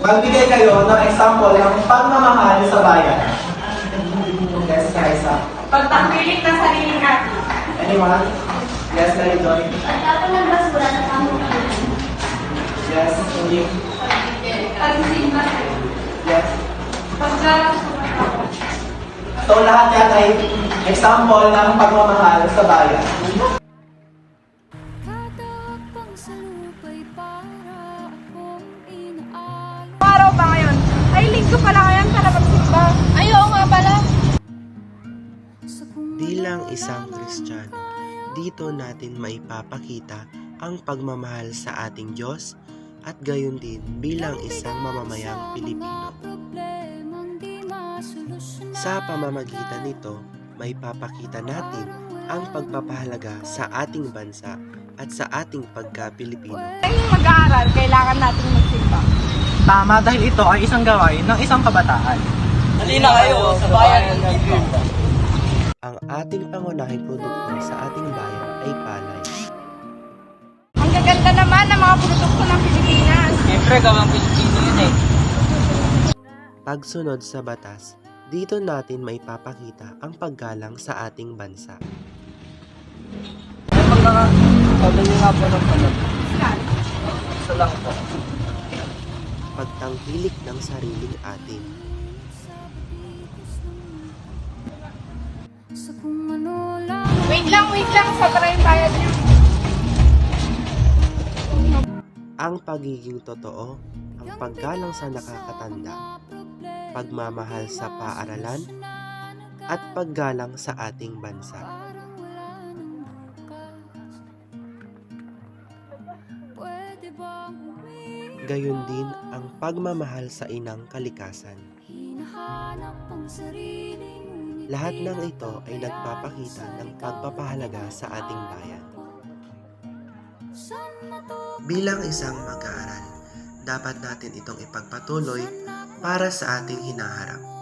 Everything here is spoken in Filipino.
Magbigay kayo ng example ng pagmamahal sa bayan. Yes, Kaisa. Pagtangkilik ng sariling atin. Anyone? Yes, Mary Joy. Pagtapon ng basura sa tamang pagkakas. Yes, Hindi. Pagsisimba sa'yo. Yes. Paggalang sa pagkakot. So lahat yan ay example ng pagmamahal sa bayan. Araw ba ngayon? Ay, linggo pala ngayon para magsimba. Ay, oo nga pala. Bilang isang Kristiyano, dito natin maipapakita ang pagmamahal sa ating Diyos at gayon din bilang isang mamamayang Pilipino. Sa pamamagitan nito, maipapakita natin ang pagpapahalaga sa ating bansa at sa ating pagka-Pilipino. Ngayong mag-aaral, kailangan natin magsimba. Tama dahil ito ay isang gawain ng isang kabataan. Halina kayo sa bayan ng Biblia. Ang ating pangunahing produkto sa ating bayan ay palay. Ang gaganda naman ng mga produkto ng Pilipinas. Siyempre, gawang Pilipino yun eh. Pagsunod sa batas, dito natin maipapakita ang paggalang sa ating bansa. Ay, pagkakabili nga po ng palag. Isa lang po. Pagtangkilik ng sariling atin. Wait lang, sobra yung bayad niyo. Ang pagiging totoo, ang paggalang sa nakakatanda, pagmamahal sa paaralan, at paggalang sa ating bansa. Gayon din ang pagmamahal sa inang kalikasan. Lahat ng ito ay nagpapakita ng pagpapahalaga sa ating bayan. Bilang isang mag-aaral, dapat natin itong ipagpatuloy para sa ating hinaharap.